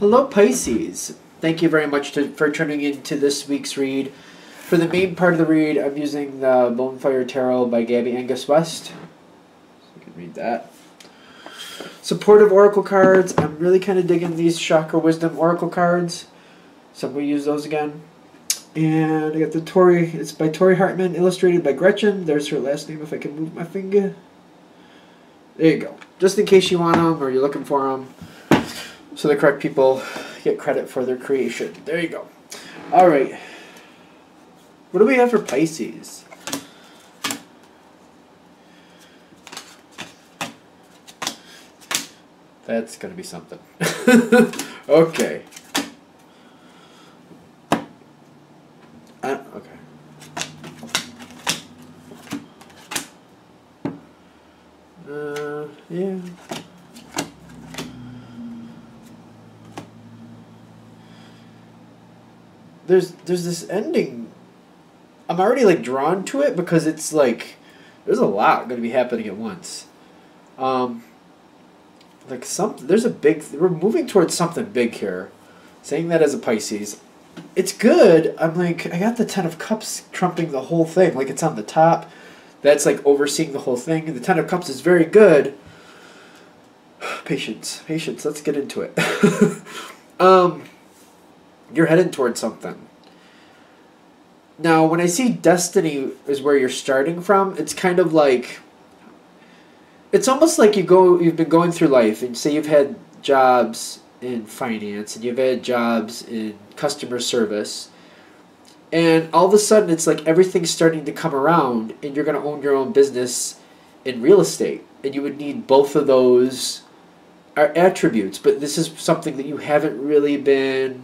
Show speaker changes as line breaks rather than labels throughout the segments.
Hello Pisces. Thank you very much for tuning in to this week's read. For the main part of the read, I'm using the Bonefire Tarot by Gabby Angus West. So you can read that. Supportive Oracle cards. I'm really kind of digging these Chakra Wisdom Oracle cards. So I'm going to use those again. And I got the Tori. It's by Tori Hartman, illustrated by Gretchen. There's her last name if I can move my finger. There you go. Just in case you want them or you're looking for them. So the correct people get credit for their creation. There you go. All right. What do we have for Pisces? That's going to be something. Okay. Okay. Yeah. There's this ending. I'm already like drawn to it because it's like there's a lot going to be happening at once. Like there's a big. We're moving towards something big here. Saying that as a Pisces, it's good. I'm like I got the Ten of Cups trumping the whole thing. Like it's on the top. That's like overseeing the whole thing. And the Ten of Cups is very good. Patience, patience. Let's get into it. You're heading towards something. Now, when I see destiny is where you're starting from, it's kind of like, it's almost like you've been going through life and say you've had jobs in finance and you've had jobs in customer service, and all of a sudden it's like everything's starting to come around and you're going to own your own business in real estate, and you would need both of those attributes, but this is something that you haven't really been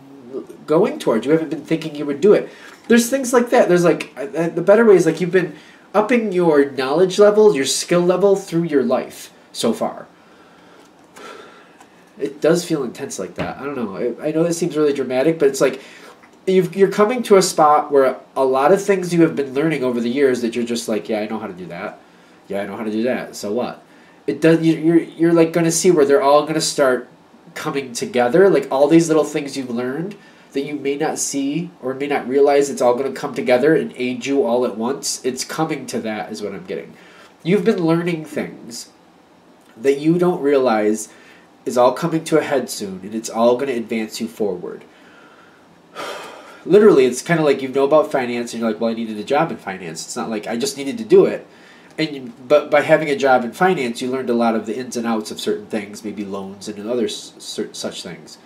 going towards. You haven't been thinking you would do it. There's things like that. There's like the better way is like you've been upping your knowledge level, your skill level through your life so far. It does feel intense like that. I don't know. I know that seems really dramatic, but it's like you're coming to a spot where a lot of things you have been learning over the years that you're just like, yeah, I know how to do that. Yeah, I know how to do that. So what? It does. You're like going to see where they're all going to start coming together. Like all these little things you've learned that you may not see or may not realize, it's all going to come together and aid you all at once. It's coming to that is what I'm getting. You've been learning things that you don't realize is all coming to a head soon, and it's all going to advance you forward. Literally, it's kind of like you know about finance and you're like, well, I needed a job in finance. It's not like I just needed to do it. But by having a job in finance, you learned a lot of the ins and outs of certain things, maybe loans and other such things.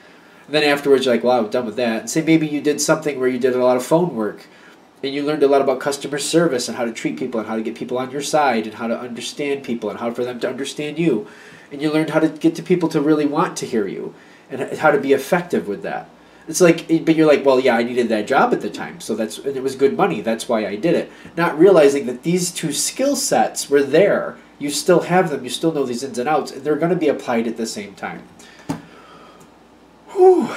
And then afterwards, you're like, well, I'm done with that. And say maybe you did something where you did a lot of phone work, and you learned a lot about customer service and how to treat people and how to get people on your side and how to understand people and how for them to understand you. And you learned how to get to people to really want to hear you and how to be effective with that. It's like, but you're like, well, yeah, I needed that job at the time, so and it was good money. That's why I did it. Not realizing that these two skill sets were there. You still have them. You still know these ins and outs, and they're going to be applied at the same time. Whew.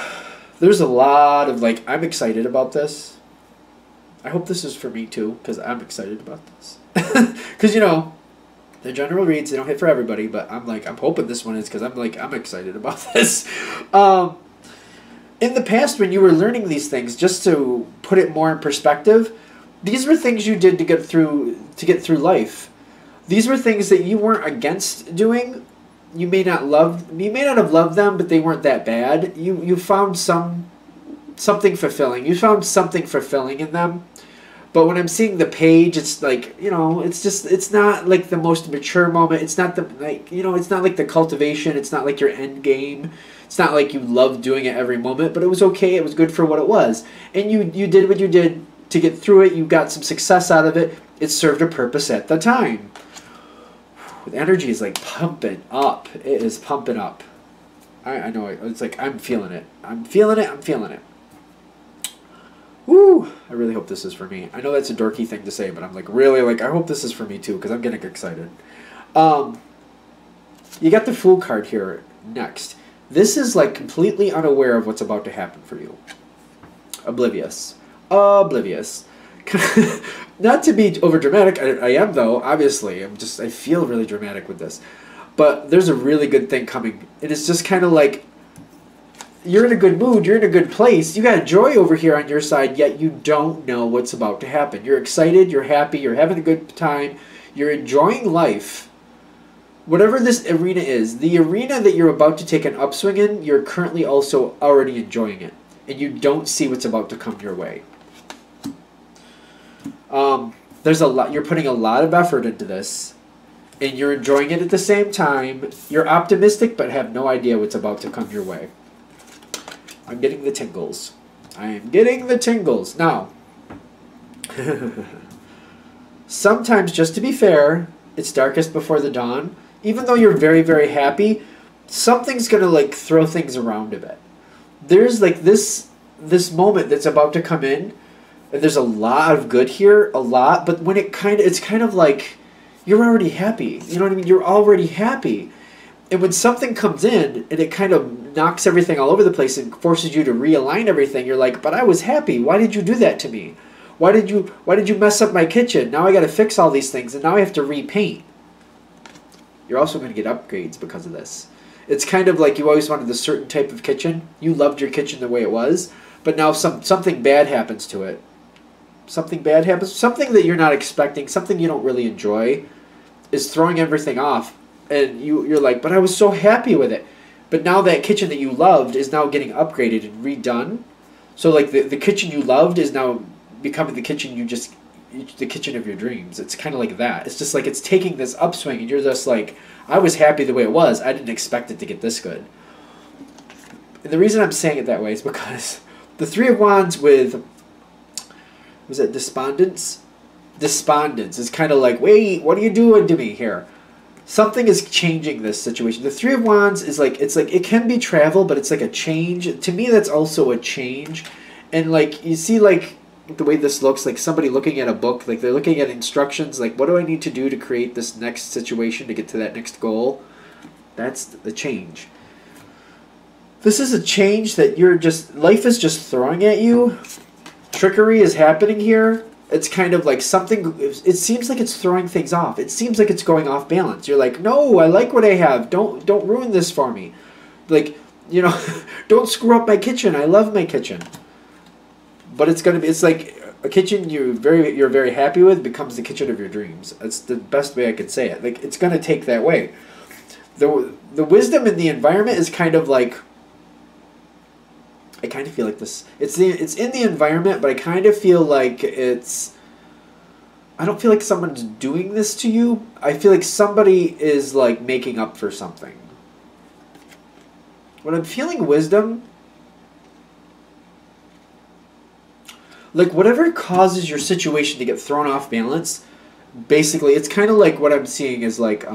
There's a lot of like, I'm excited about this. I hope this is for me too, because I'm excited about this. Because, you know, the general reads, they don't hit for everybody, but I'm like, I'm hoping this one is because I'm excited about this. In the past, when you were learning these things, just to put it more in perspective, these were things you did to get through life. These were things that you weren't against doing. You may not have loved them, but they weren't that bad. You found something fulfilling. You found something fulfilling in them. But when I'm seeing the page, it's like, you know, it's not like the most mature moment. It's not it's not like the cultivation. It's not like your end game. It's not like you loved doing it every moment, but it was okay. It was good for what it was. And you did what you did to get through it. You got some success out of it. It served a purpose at the time. The energy is like pumping up. It is pumping up. I know. It's like I'm feeling it. I'm feeling it. I'm feeling it. Woo! I really hope this is for me. I know that's a dorky thing to say, but I'm like really like I hope this is for me too because I'm getting excited. You got the Fool card here next. This is like completely unaware of what's about to happen for you. Oblivious. Oblivious. Not to be over dramatic, I am though, obviously. I feel really dramatic with this. But there's a really good thing coming. And it's just kind of like, you're in a good mood, you're in a good place, you got joy over here on your side, yet you don't know what's about to happen. You're excited, you're happy, you're having a good time, you're enjoying life. Whatever this arena is, the arena that you're about to take an upswing in, you're currently also already enjoying it. And you don't see what's about to come your way. There's a lot, you're putting a lot of effort into this. And you're enjoying it at the same time. You're optimistic but have no idea what's about to come your way. I'm getting the tingles. I am getting the tingles. Now, sometimes, just to be fair, it's darkest before the dawn. Even though you're very, very happy, something's going to like throw things around a bit. There's like this moment that's about to come in. And there's a lot of good here, a lot. But when it's kind of like you're already happy. You know what I mean? You're already happy. And when something comes in and it kind of knocks everything all over the place and forces you to realign everything, you're like, but I was happy. Why did you do that to me? Why did you mess up my kitchen? Now I got to fix all these things and now I have to repaint. You're also going to get upgrades because of this. It's kind of like you always wanted a certain type of kitchen. You loved your kitchen the way it was, but now something bad happens to it. Something bad happens, something that you're not expecting, something you don't really enjoy is throwing everything off. And you're like, but I was so happy with it. But now that kitchen that you loved is now getting upgraded and redone. So like the kitchen you loved is now becoming the kitchen the kitchen of your dreams. It's kind of like that. It's just like it's taking this upswing and you're just like, I was happy the way it was. I didn't expect it to get this good. And the reason I'm saying it that way is because the Three of Wands with, was it Despondence? Despondence is kind of like, wait, what are you doing to me here? Something is changing this situation. The Three of Wands is like, it's like, it can be travel, but it's like a change. To me, that's also a change. And like, you see like the way this looks, like somebody looking at a book, like they're looking at instructions, like what do I need to do to create this next situation to get to that next goal? That's the change. This is a change that life is just throwing at you. Trickery is happening here. It's kind of like something, it seems like it's throwing things off. It seems like it's going off balance. You're like, no, I like what I have. Don't ruin this for me. Like, you know, don't screw up my kitchen. I love my kitchen. But it's like a kitchen you're very happy with becomes the kitchen of your dreams. That's the best way I could say it. Like, it's going to take that way. The wisdom in the environment is kind of like, I kind of feel like this. It's in the environment, but I kind of feel like I don't feel like someone's doing this to you. I feel like somebody is like making up for something. When I'm feeling wisdom, like whatever causes your situation to get thrown off balance, basically, it's kind of like what I'm seeing is like,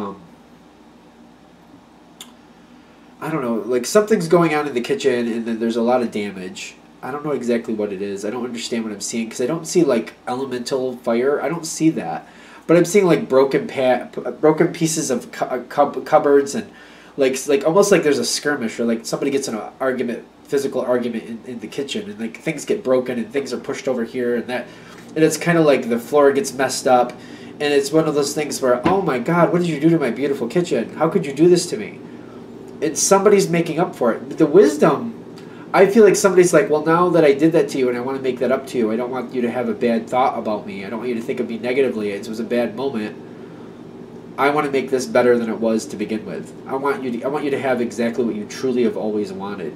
I don't know, like something's going on in the kitchen and then there's a lot of damage. I don't know exactly what it is. I don't understand what I'm seeing because I don't see like elemental fire. I don't see that. But I'm seeing like broken pieces of cupboards and like almost like there's a skirmish or like somebody gets in an argument, physical argument in the kitchen and like things get broken and things are pushed over here and it's kind of like the floor gets messed up and it's one of those things where, oh my God, what did you do to my beautiful kitchen? How could you do this to me? And somebody's making up for it. The wisdom, I feel like somebody's like, well, now that I did that to you and I want to make that up to you, I don't want you to have a bad thought about me. I don't want you to think of me negatively. It was a bad moment. I want to make this better than it was to begin with. I want you to have exactly what you truly have always wanted.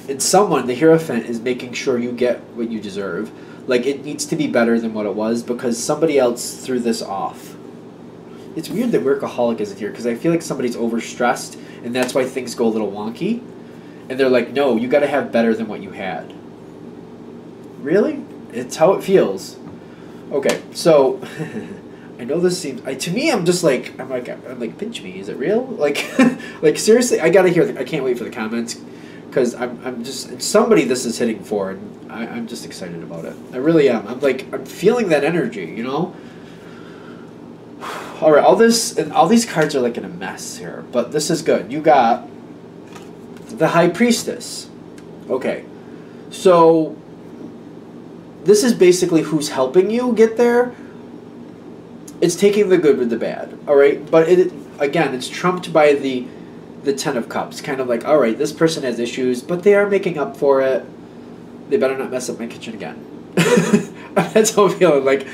And someone, the Hierophant, is making sure you get what you deserve. Like, it needs to be better than what it was because somebody else threw this off. It's weird that Workaholic isn't here because I feel like somebody's overstressed and that's why things go a little wonky. And they're like, no, you got to have better than what you had. Really? It's how it feels. Okay, so I know this seems to me. I'm like, pinch me. Is it real? Like, like seriously, I gotta hear. I can't wait for the comments because I'm just somebody this is hitting for, and I'm just excited about it. I really am. I'm feeling that energy. You know. All right, all these cards are like in a mess here, but this is good. You got the High Priestess. Okay, so this is basically who's helping you get there. It's taking the good with the bad, all right? But again, it's trumped by the the Ten of Cups. Kind of like, all right, this person has issues, but they are making up for it. They better not mess up my kitchen again. That's how I'm feeling. Like,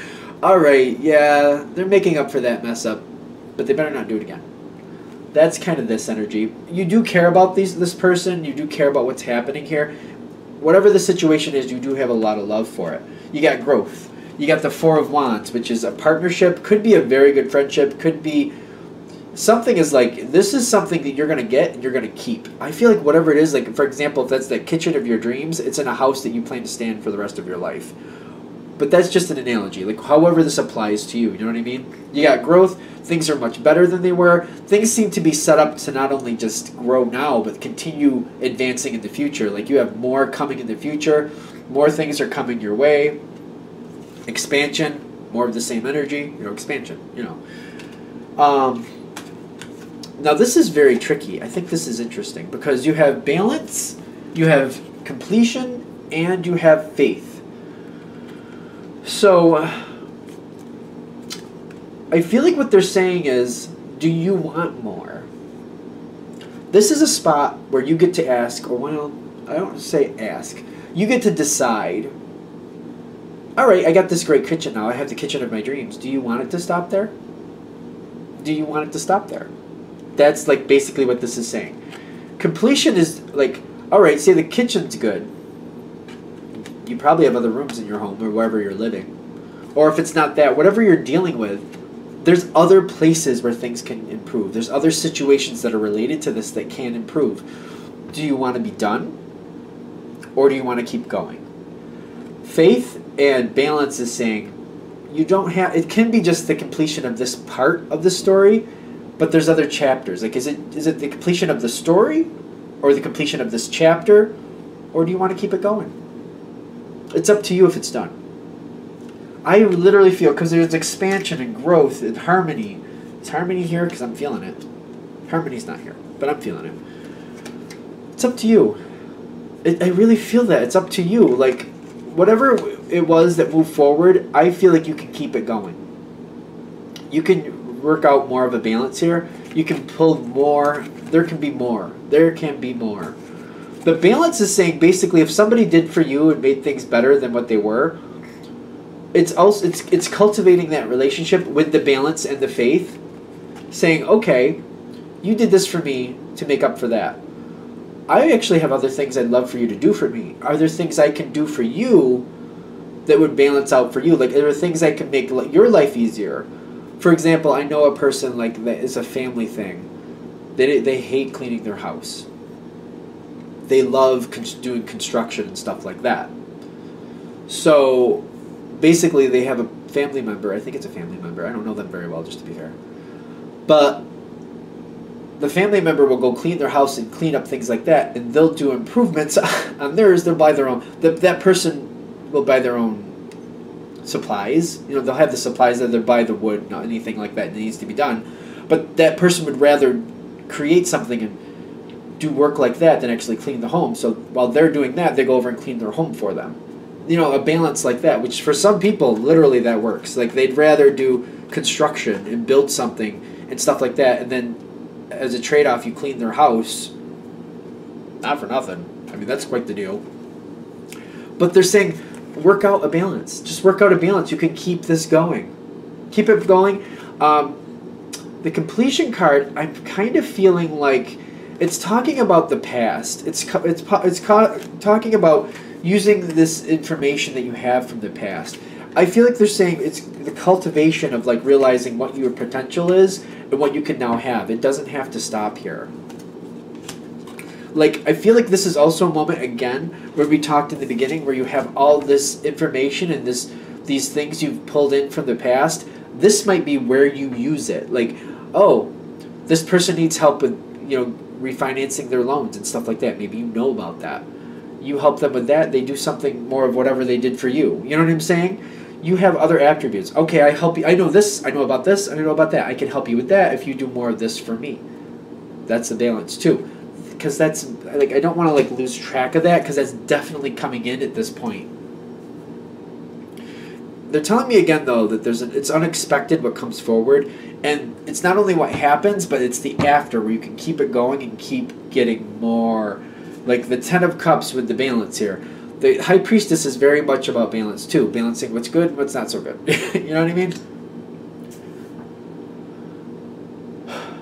all right, yeah, they're making up for that mess up, but they better not do it again. That's kind of this energy. You do care about this person. You do care about what's happening here. Whatever the situation is, you do have a lot of love for it. You got growth. You got the Four of Wands, which is a partnership. Could be a very good friendship. Could be something is like, this is something that you're going to get and you're going to keep. I feel like whatever it is, like for example, if that's the kitchen of your dreams, it's in a house that you plan to stay in for the rest of your life. But that's just an analogy. Like however this applies to you, you know what I mean? You got growth. Things are much better than they were. Things seem to be set up to not only just grow now, but continue advancing in the future. Like you have more coming in the future. More things are coming your way. Expansion. More of the same energy. You know, expansion. You know. Now this is very tricky. I think this is interesting because you have balance, you have completion, and you have faith. So I feel like what they're saying is, do you want more? This is a spot where you get to ask, or well, I don't say ask, you get to decide, all right, I got this great kitchen now, I have the kitchen of my dreams. Do you want it to stop there? Do you want it to stop there? That's like basically what this is saying. Completion is like, all right, say the kitchen's good. You probably have other rooms in your home or wherever you're living. Or if it's not that, whatever you're dealing with, there's other places where things can improve. There's other situations that are related to this that can improve. Do you want to be done? Or do you want to keep going? Faith and balance is saying, you don't have, it can be just the completion of this part of the story, but there's other chapters. Like, is it the completion of the story or the completion of this chapter, or do you want to keep it going? It's up to you if it's done. I literally feel, because there's expansion and growth and harmony. Is harmony here? Because I'm feeling it. Harmony's not here, but I'm feeling it. It's up to you. I really feel that. It's up to you. Like, whatever it was that moved forward, I feel like you can keep it going. You can work out more of a balance here. You can pull more. There can be more. There can be more. The balance is saying basically if somebody did for you and made things better than what they were, it's also it's cultivating that relationship with the balance and the faith, saying, okay, you did this for me to make up for that. I actually have other things I'd love for you to do for me. Are there things I can do for you that would balance out for you? Like, are there things I can make your life easier? For example, I know a person like that is a family thing. They hate cleaning their house. They love doing construction and stuff like that. So basically they have a family member. I think it's a family member. I don't know them very well, just to be fair. But the family member will go clean their house and clean up things like that, and they'll do improvements on theirs. They'll buy their own. That person will buy their own supplies. You know, they'll have the supplies that they'll buy the wood, not anything like that needs to be done. But that person would rather create something and do work like that than actually clean the home. So while they're doing that, they go over and clean their home for them. You know, a balance like that, which for some people, literally that works. Like, they'd rather do construction and build something and stuff like that, and then as a trade-off, you clean their house. Not for nothing. I mean, that's quite the deal. But they're saying, work out a balance. Just work out a balance. You can keep this going. Keep it going. The completion card, I'm kind of feeling like it's talking about the past. It's talking about using this information that you have from the past. I feel like they're saying it's the cultivation of like realizing what your potential is and what you can now have. It doesn't have to stop here. Like, I feel like this is also a moment again where we talked in the beginning where you have all this information and these things you've pulled in from the past. This might be where you use it. Like, oh, this person needs help with, you know, refinancing their loans and stuff like that. Maybe you know about that. You help them with that. They do something more of whatever they did for you. You know what I'm saying? You have other attributes. Okay, I help you. I know this. I know about this. I know about that. I can help you with that if you do more of this for me. That's the balance too. Because that's, like, I don't want to, like, lose track of that because that's definitely coming in at this point. They're telling me again though that it's unexpected what comes forward, and it's not only what happens, but it's the after where you can keep it going and keep getting more. Like the Ten of Cups with the balance here. The High Priestess is very much about balance too, balancing what's good and what's not so good. You know what I mean?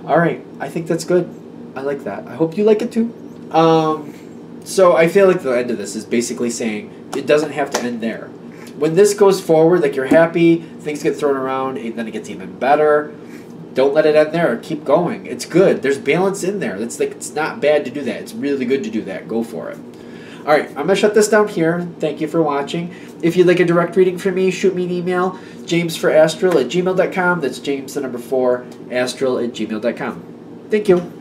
All right, I think that's good. I like that. I hope you like it too. So I feel like the end of this is basically saying it doesn't have to end there. When this goes forward, like you're happy, things get thrown around, and then it gets even better. Don't let it end there. Keep going. It's good. There's balance in there. It's not bad to do that. It's really good to do that. Go for it. All right, I'm going to shut this down here. Thank you for watching. If you'd like a direct reading from me, shoot me an email, jamesforastral@gmail.com. That's James, the number 4, astral@gmail.com. Thank you.